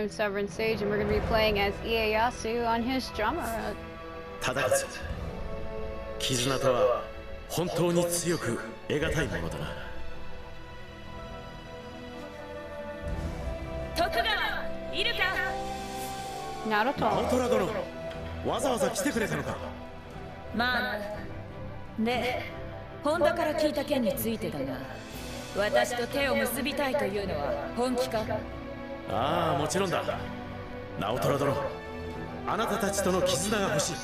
I'm Sovereign Sage, and we're going to be playing as Ieyasu on his drama route. ただ絆とは本当に強く得難いものだな。徳川いるか？ナルト。ナオトラ殿、わざわざ来てくれたのか。まあな。で、本田から聞いた件についてだが、私と手を結びたいというのは本気か？ああ、もちろんだ。ナオトラ殿、あなたたちとの絆が欲しい。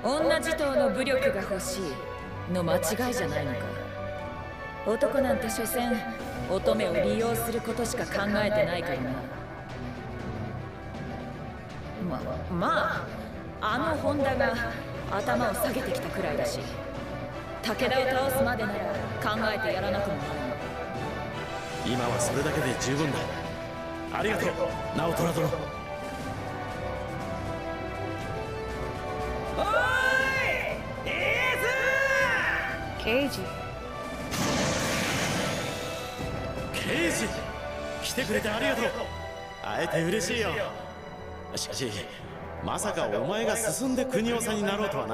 女児童の武力が欲しいの間違いじゃないのか。男なんて所詮乙女を利用することしか考えてないからな。まあの本田が頭を下げてきたくらいだし、武田を倒すまでなら考えてやらなくもない。今はそれだけで十分だ。ありがとう、ナオトラ殿。おーい、イエス！ケイジ。ケイジ、来てくれてありがとう。会えて嬉しいよ。しかし、まさかお前が進んで国長になろうとは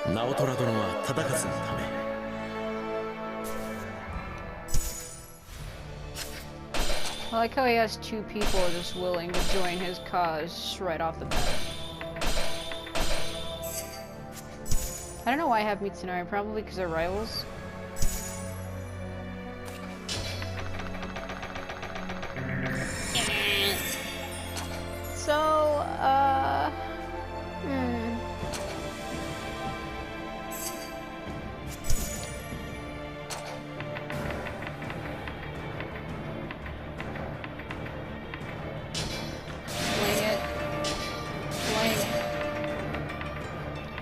な。ナオトラ殿は忠勝のため。I like how he has two people just willing to join his cause right off the bat. I don't know why I have Mitsunari, probably because they're rivals. So,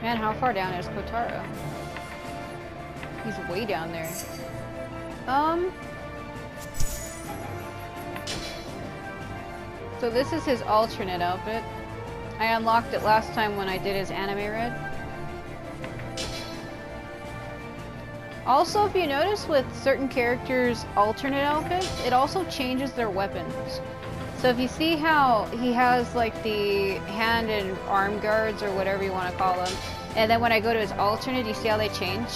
Man, how far down is Kotarō? He's way down there. So this is his alternate outfit. I unlocked it last time when I did his anime read. Also, if you notice with certain characters' alternate outfits, it also changes their weapons. So if you see how he has like the hand and arm guards or whatever you want to call them, and then when I go to his alternate, you see how they change?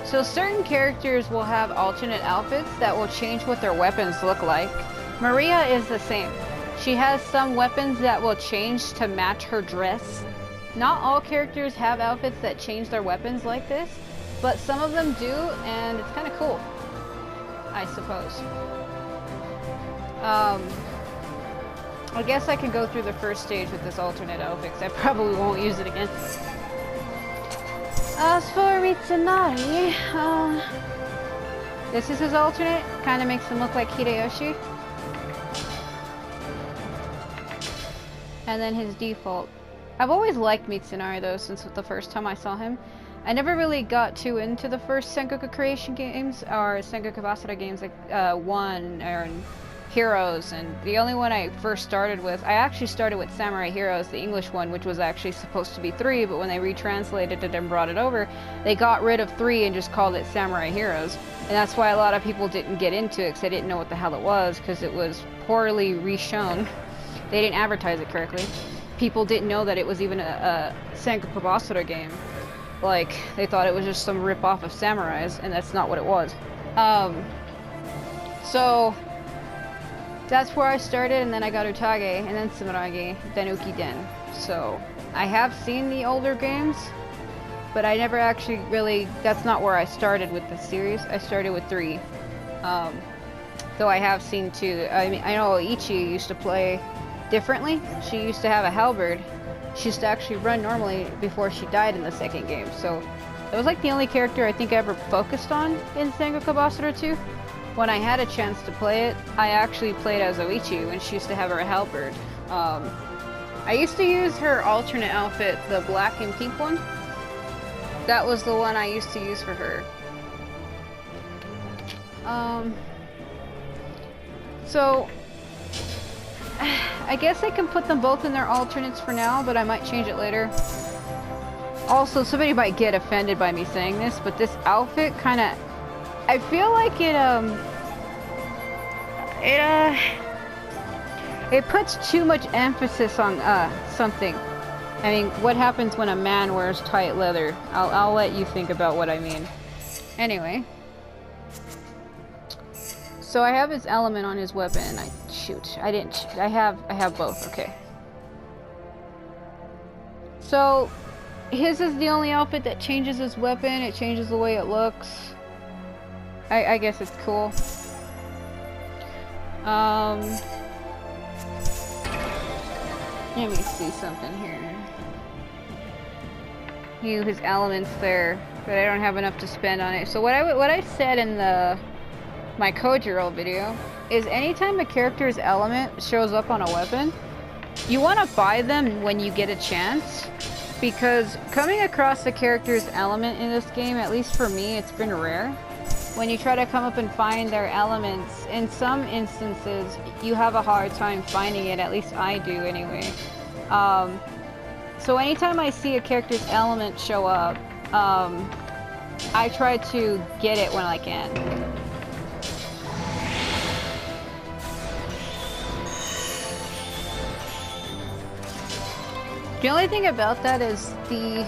So certain characters will have alternate outfits that will change what their weapons look like. Maria is the same. She has some weapons that will change to match her dress. Not all characters have outfits that change their weapons like this, but some of them do, and it's kind of cool, I suppose. I guess I can go through the first stage with this alternate outfit, because I probably won't use it again. As for Mitsunari, this is his alternate. Kind of makes him look like Hideyoshi. And then his default. I've always liked Mitsunari though, since the first time I saw him. I never really got too into the first Sengoku creation games, or Sengoku BASARA games like 1 or Heroes, and the only one I first started with, I actually started with Samurai Heroes, the English one, which was actually supposed to be 3, but when they retranslated it and brought it over, they got rid of 3 and just called it Samurai Heroes. And that's why a lot of people didn't get into it, because they didn't know what the hell it was, because it was poorly reshown. They didn't advertise it correctly. People didn't know that it was even a Sengoku BASARA game. Like, they thought it was just some rip-off of Samurais, and that's not what it was. So that's where I started, and then I got Utage, and then Sumeragi, then Ukiden. So I have seen the older games, but I never actually really, that's not where I started with the series. I started with 3. Though I have seen 2. I mean, I know Ichi used to play differently. She used to have a halberd. She used to actually run normally before she died in the second game. So it was like the only character I think I ever focused on in Sengoku BASARA 2. When I had a chance to play it, I actually played as Oichi when she used to have her halberd. I used to use her alternate outfit, the black and pink one. That was the one I used to use for her. So I guess I can put them both in their alternates for now, but I might change it later. Also, somebody might get offended by me saying this, but this outfit kind of I feel like it puts too much emphasis on something. I mean, what happens when a man wears tight leather? I'll let you think about what I mean. Anyway. So I have his element on his weapon. I have both, okay. So his is the only outfit that changes his weapon. It changes the way it looks. I guess it's cool. Let me see something here. His elements there, but I don't have enough to spend on it. So what I said in my Kojiro video is anytime a character's element shows up on a weapon, you want to buy them when you get a chance, because coming across the character's element in this game, at least for me, it's been rare. When you try to come up and find their elements, in some instances, you have a hard time finding it, at least I do anyway. So anytime I see a character's element show up, I try to get it when I can. The only thing about that is the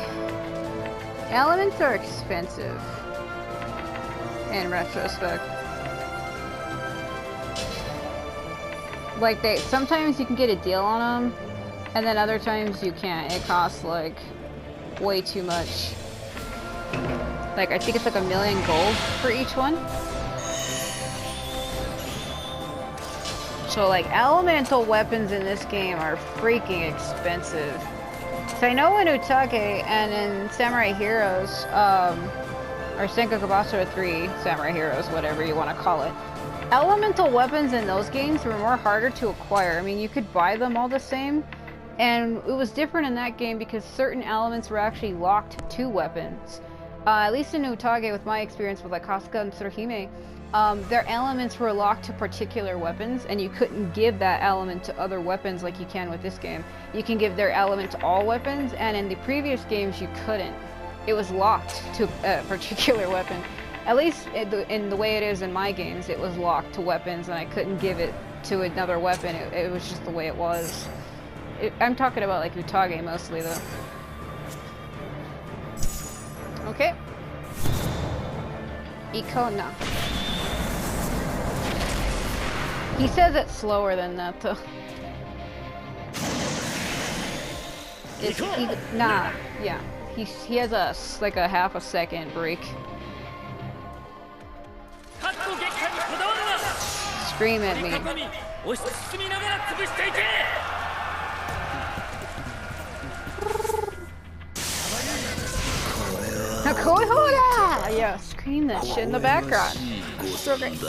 elements are expensive. In retrospect, like sometimes you can get a deal on them, and then other times you can't. It costs like way too much. Like I think it's like 1,000,000 gold for each one. So like elemental weapons in this game are freaking expensive. So I know in Utage and in Samurai Heroes, or Sengoku BASARA 3, Samurai Heroes, whatever you want to call it. Elemental weapons in those games were more harder to acquire. I mean, you could buy them all the same, and it was different in that game because certain elements were actually locked to weapons. At least in Utage, with my experience with like Kasuga and Tsuruhime, their elements were locked to particular weapons, and you couldn't give that element to other weapons like you can with this game. You can give their element to all weapons, and in the previous games you couldn't. It was locked to a particular weapon. At least in the way it is in my games, it was locked to weapons and I couldn't give it to another weapon. It was just the way it was. I'm talking about like Utage mostly though. Okay. Ikona. He says it slower than that though. It's nah, yeah. He has like a half a second break. Scream at me. Yeah, scream that shit in the background. So great.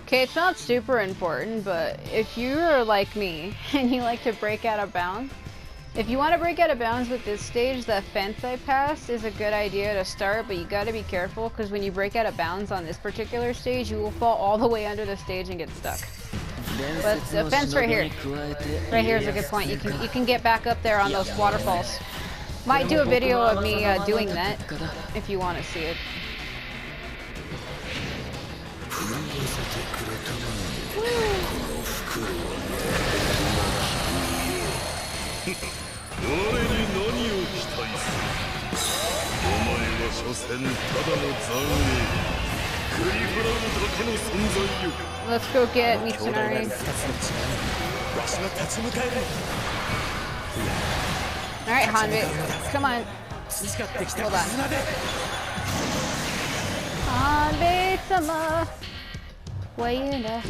Okay, it's not super important, but if you're like me and you like to break out of bounds, if you want to break out of bounds with this stage, the fence I passed is a good idea to start, but you gotta be careful because when you break out of bounds on this particular stage, you will fall all the way under the stage and get stuck. But the fence right here is a good point. You can get back up there on those waterfalls. Might do a video of me doing that if you want to see it. Let's go get Mitsunari. Alright, Hanbei. Come on. Hold on. Hanbei-sama. What are you in there?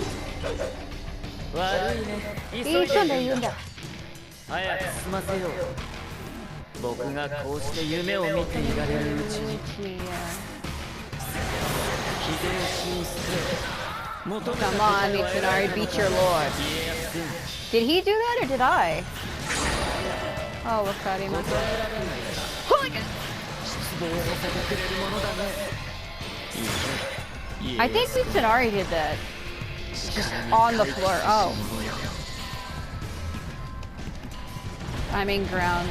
Come on, Mitsunari, beat your lord. Did he do that or did I? Oh, Wakari-masa. Holy God! I think Mitsunari did that. Just on the floor. Oh. I'm in ground.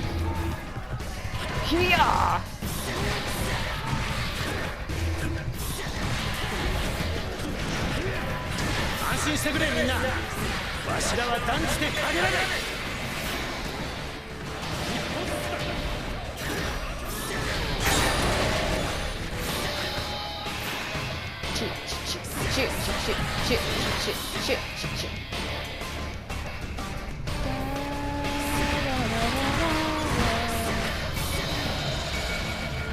Yeah.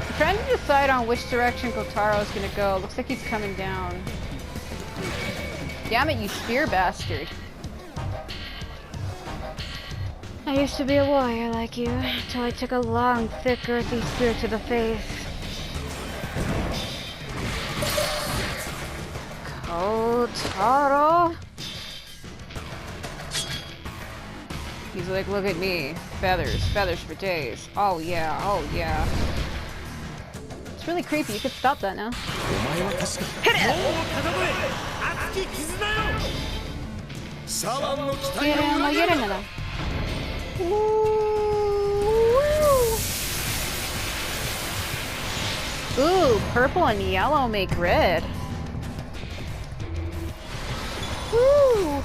I'm trying to decide on which direction Kotarō is gonna go. Looks like he's coming down. Damn it, you spear bastard. I used to be a warrior like you, until I took a long, thick, earthy spear to the face. Kotarō? He's like, look at me. Feathers. Feathers for days. Oh yeah, oh yeah. It's really creepy. You could stop that now. Hit it! Get in there. Ooh, purple and yellow make red. Woo!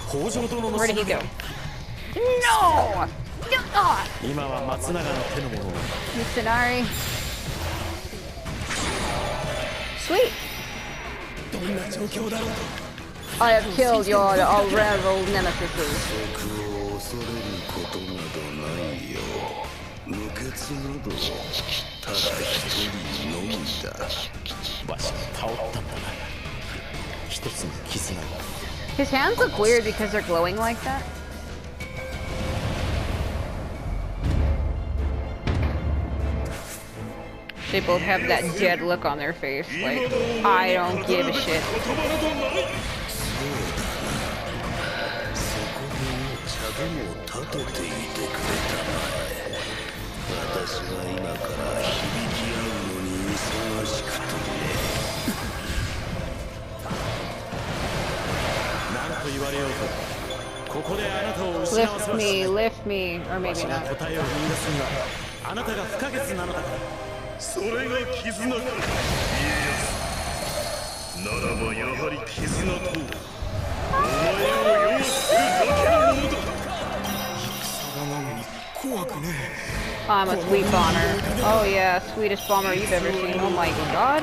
Where did he go? No! Mitsunari. Sweet. I have killed your rival nemesis. His hands look weird because they're glowing like that. They both have that dead look on their face, like, I don't give a shit. Lift me, or maybe not. それが絆か。ならばやはり絆とお前を擁するだけのものだ。戦なのに怖くねえ。I'm a sweet bomber. Oh yeah, sweetest bomber you've ever seen. Oh my god.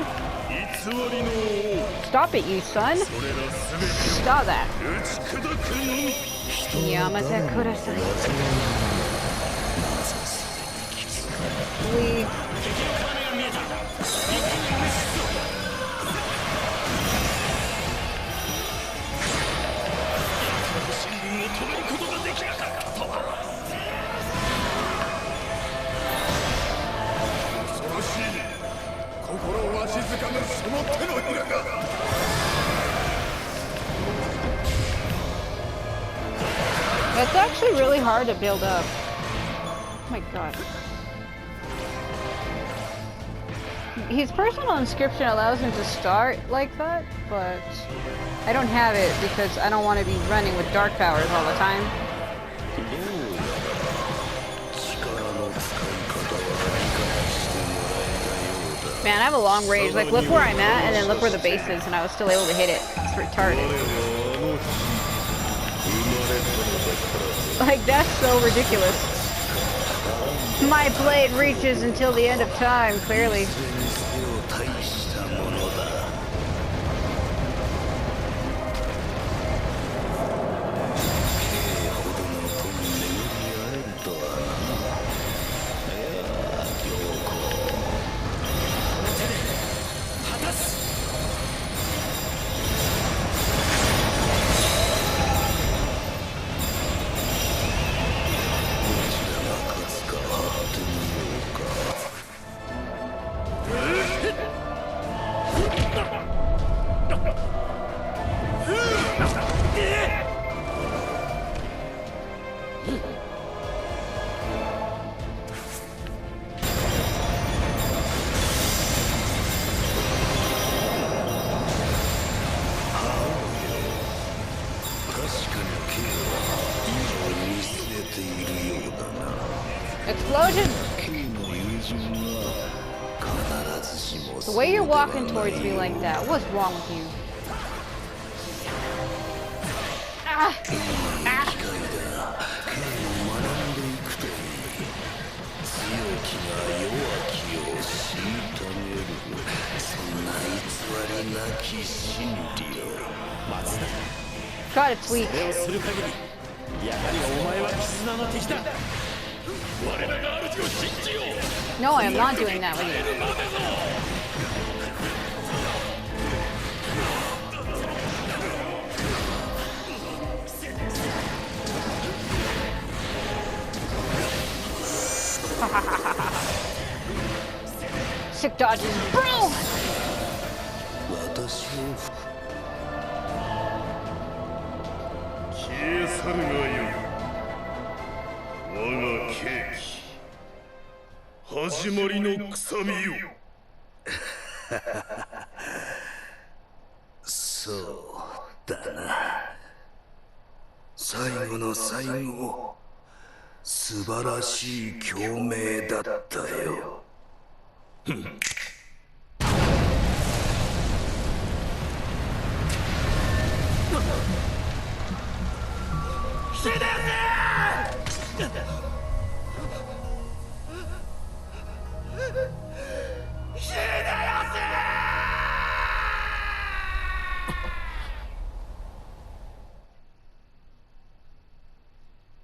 Stop it, you son. Stop that. Yamate kudasai. We... That's actually really hard to build up. Oh my god. His personal inscription allows him to start like that, but I don't have it because I don't want to be running with dark powers all the time. Man, I have a long range. Like, look where I'm at, and then look where the base is, and I was still able to hit it. It's retarded. Like, that's so ridiculous. My blade reaches until the end of time, clearly. Explosion! The way you're walking towards me like that, what's wrong with you? Ah! Ah! God, it's weak. No, I am not doing that with you. Sick dodges. Boom!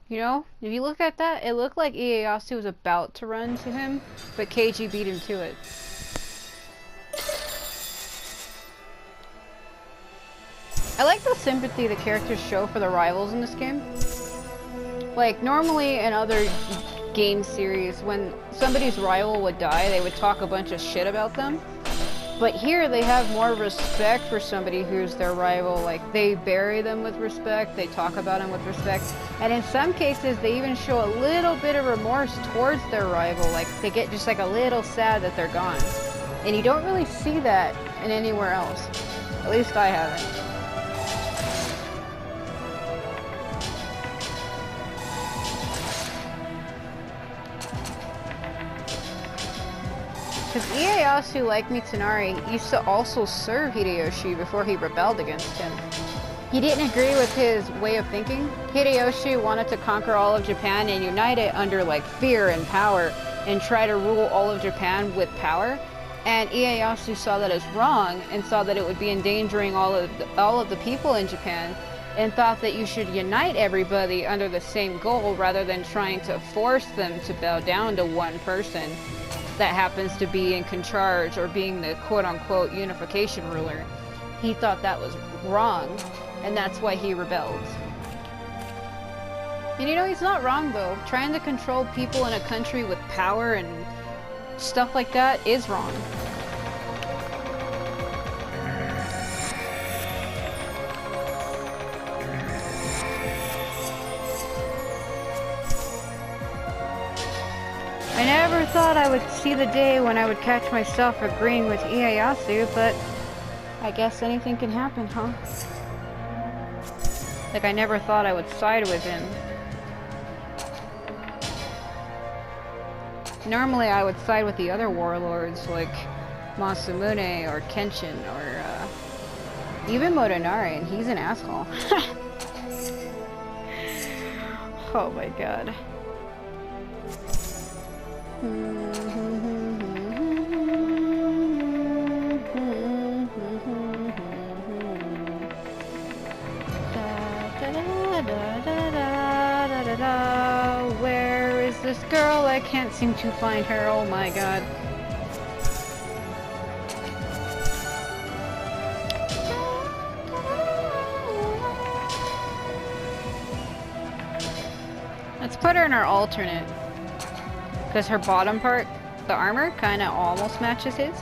You know, if you look at that, it looked like Ieyasu was about to run to him, but Keiji beat him to it. I like the sympathy the characters show for the rivals in this game. Like, normally in other game series, when somebody's rival would die, they would talk a bunch of shit about them. But here they have more respect for somebody who's their rival. Like, they bury them with respect, they talk about them with respect, and in some cases they even show a little bit of remorse towards their rival. Like, they get just like a little sad that they're gone. And you don't really see that in anywhere else. At least I haven't. Because Ieyasu, like Mitsunari, used to also serve Hideyoshi before he rebelled against him. He didn't agree with his way of thinking. Hideyoshi wanted to conquer all of Japan and unite it under like fear and power and try to rule all of Japan with power. And Ieyasu saw that as wrong and saw that it would be endangering all of the people in Japan, and thought that you should unite everybody under the same goal rather than trying to force them to bow down to one person that happens to be in charge or being the quote-unquote unification ruler. He thought that was wrong, and that's why he rebelled. And you know, he's not wrong though. Trying to control people in a country with power and stuff like that is wrong. I never thought I would see the day when I would catch myself agreeing with Ieyasu, but I guess anything can happen, huh? Like, I never thought I would side with him. Normally I would side with the other warlords like Masamune or Kenshin or even Motonari, and he's an asshole. Oh my god. Where is this girl? I can't seem to find her. Oh my god. Let's put her in our alternate. Because her bottom part, the armor, kind of almost matches his.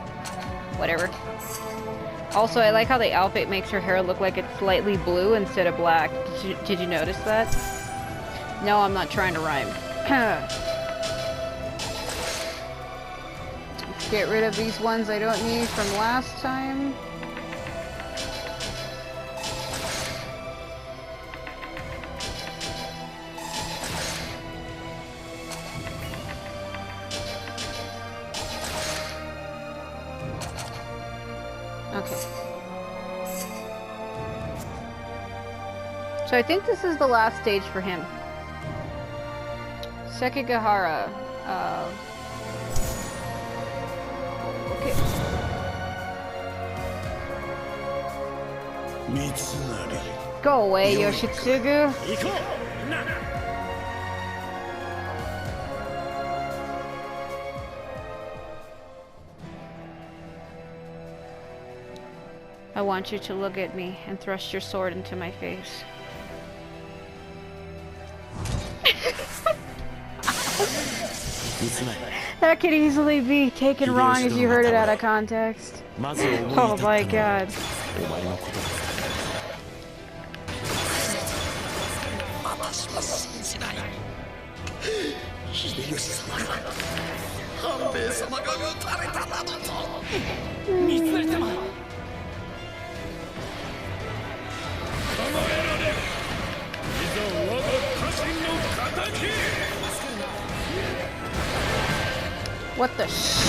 Whatever. Also, I like how the outfit makes her hair look like it's slightly blue instead of black. Did you notice that? No, I'm not trying to rhyme. Let's get rid of these ones I don't need from last time. So I think this is the last stage for him. Sekigahara. Okay. Mitsunari. Go away, Yoshitsugu. I want you to look at me and thrust your sword into my face. That could easily be taken wrong if you heard it out of context. Oh my god. What the sh...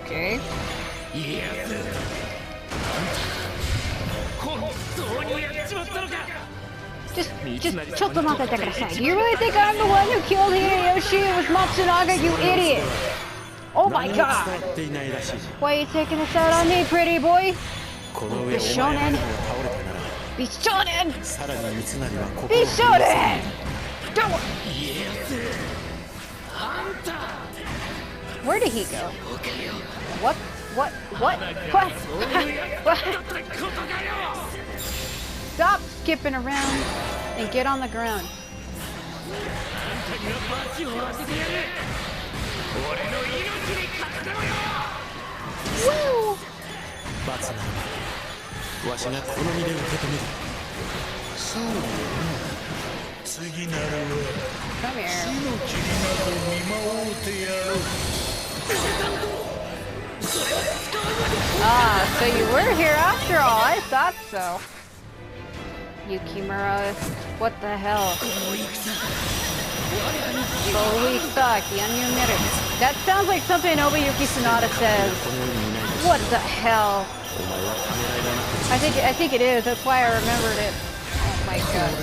Okay. Just, do you really think I'm the one who killed Hideyoshi? It was Matsunaga, you idiot! Oh my god! Why are you taking this out on me, pretty boy? Be shonen! Be shonen! Be shonen! Don't... Where did he go? What? Stop skipping around and get on the ground. Woo! Come here. Ah, so you were here after all. I thought so. Yukimura, what the hell? That sounds like something Nobuyuki Sanada says. What the hell? I think it is. That's why I remembered it. Oh my god.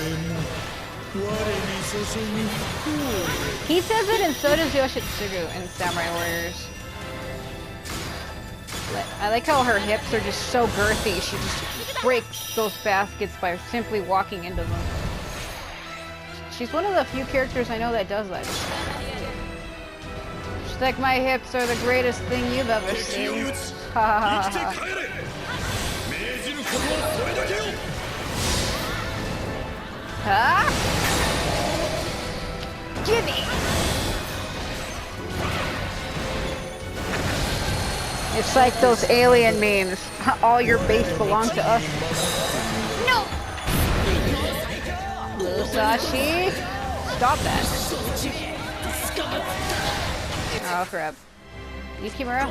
He says it, and so does Yoshitsugu in Samurai Warriors. I like how her hips are just so girthy. She just breaks those baskets by simply walking into them. She's one of the few characters I know that does that. She's like, my hips are the greatest thing you've ever seen. Ha ha ha. Huh? Gimme! It's like those alien memes. All your base belong to us. No! Musashi! Stop that. Oh crap. Yukimura?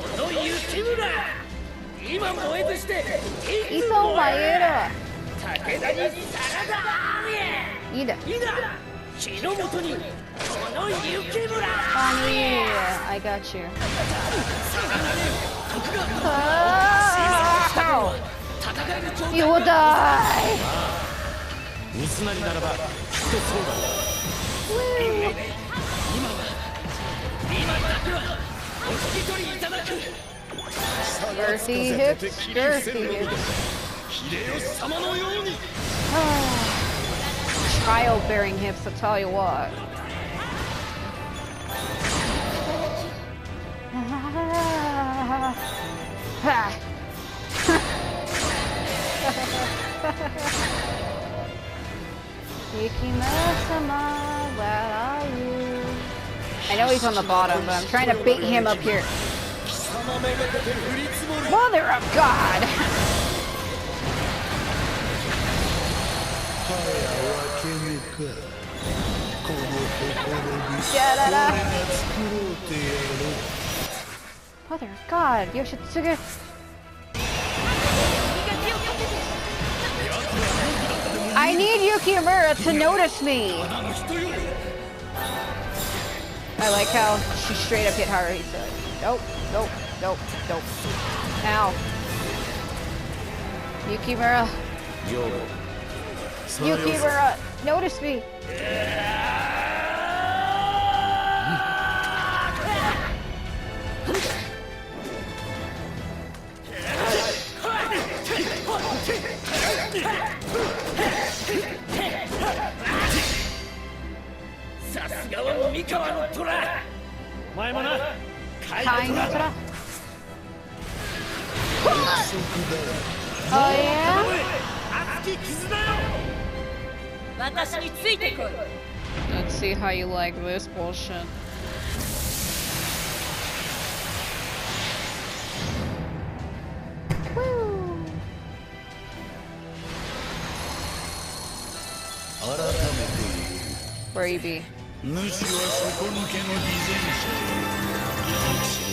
Iso Maeda! Ida. Ōtani, I got you. You will die! Girthy hips, girthy hips. Child-bearing hips, I'll tell you what. Yukimura-sama, where are you? I know he's on the bottom, but I'm trying to bait him up here. Mother of God! Mother of God, Yoshitsugu. I need Yukimura to notice me. I like how she straight up hit Haru. He's like, nope, nope, nope, nope. Ow. Yukimura. Yukimura, notice me. Oh yeah? Let's see how you like this bullshit. Woo! Where you be? 憎し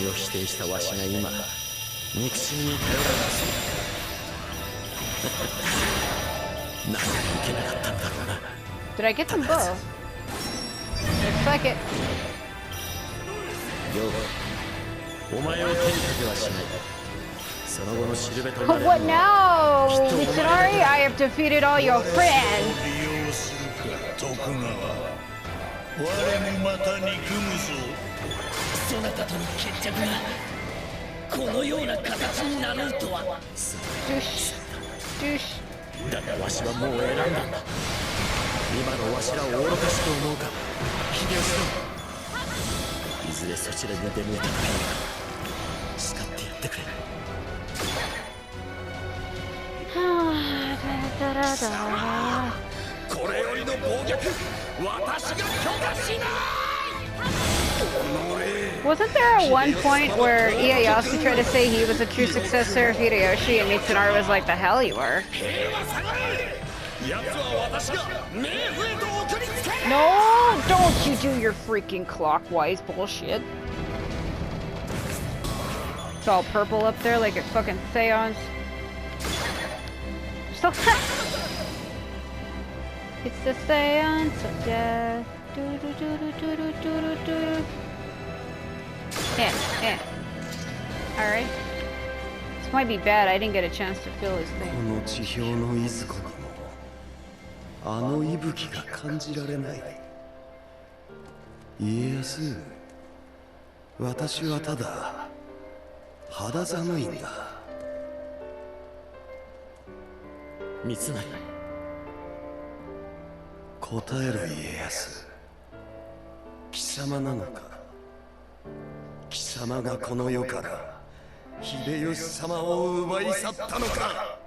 みを否定したわしが今憎しみに頼らなす何がいけなかったんだろうな Did I get them both? Looks like it. お前を手にかけはしないその後のシルベとなる What now, Mitsunari? I have defeated all your friends. 我もまた憎むぞそなたとの決着がこのような形になろうとは Douche. Douche. だがわしはもう選んだんだ今のわしらを愚かしと思うか秀吉殿いずれそちらに出向いた時に叱ってやってくれこれよりの暴虐私が許可しない Wasn't there at one point where Ieyasu tried to say he was a true successor of Hideyoshi and Mitsunari was like, the hell you were? No, don't you do your freaking clockwise bullshit. It's all purple up there like a fucking seance. So it's the seance of death. Yeah. Alright. This might be bad. I didn't get a chance to feel his thing. この地表のいずこにもあの息吹が感じられない家康私はただ肌寒いんだ三成答えろ家康貴様なのか貴様がこの世から秀吉様を奪い去ったのか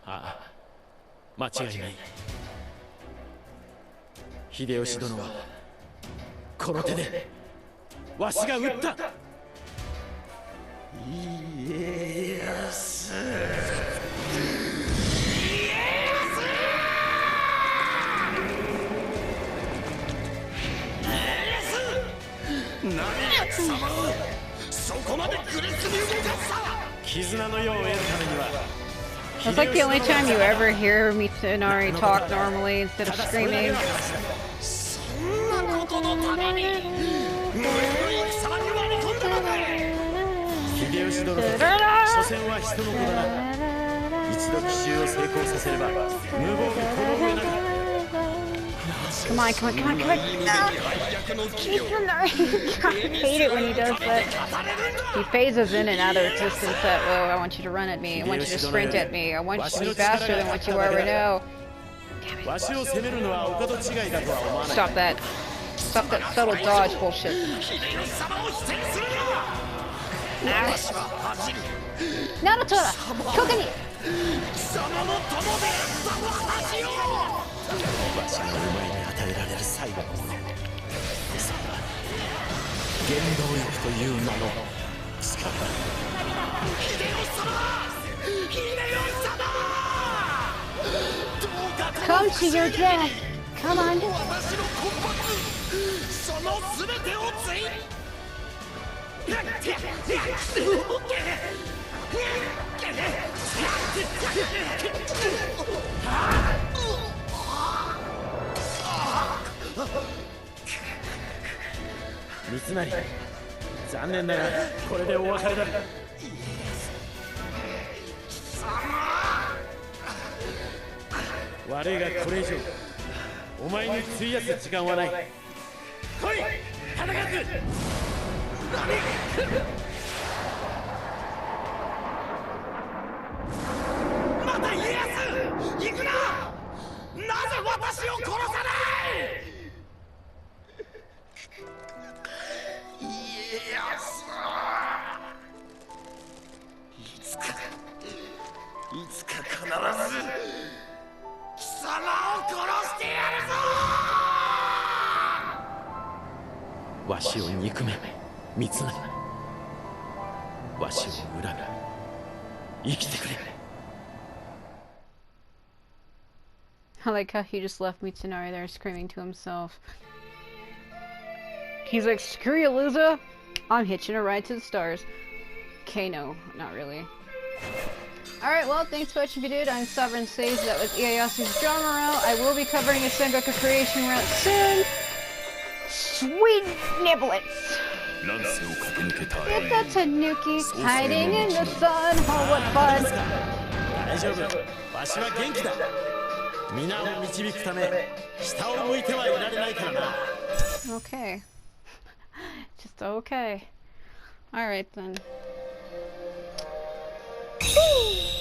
ああ間違いない秀吉殿はこの手でわしが撃った家康何が貴様をそこまでグレスに動かした絆の世を得るためには That's like the only time you ever hear Mitsunari talk normally instead of screaming. Come on. No. Mitsunari, I hate it when he does that. He phases in and out of existence that, oh, I want you to run at me, I want you to sprint at me, I want you to be faster than what you are right now. Damn it. Stop that. Stop that subtle dodge bullshit. Naotora! Kokani! わしがお前に与えられる最後のものそれは原動力という名の力だ秀吉様 Come to your death. Come on. 私の魂魄その全てをつい三成、残念だがこれでお別れだ。悪いがこれ以上お前に費やす時間はない。来い、戦う。また家康行くな。なぜ私を殺さない。家康、いつか必ず貴様を殺してやるぞ。わしを憎め三成、わしを恨み生きてくれ。 I like how he just left Mitsunari there screaming to himself. He's like, screw you, loser! I'm hitching a ride to the stars. Okay, no, not really. Alright, well, thanks for watching, dude. I'm Sovereign Sage. That was Ieyasu's drama route. I will be covering a Sengoku creation route soon. Sweet niblets! Get that Tanuki hiding in the sun. Oh, what fun! 大丈夫、わしは元気だ。皆を導くため下を向いてはいられないからな。 Okay. Just okay. Alright then. Woo!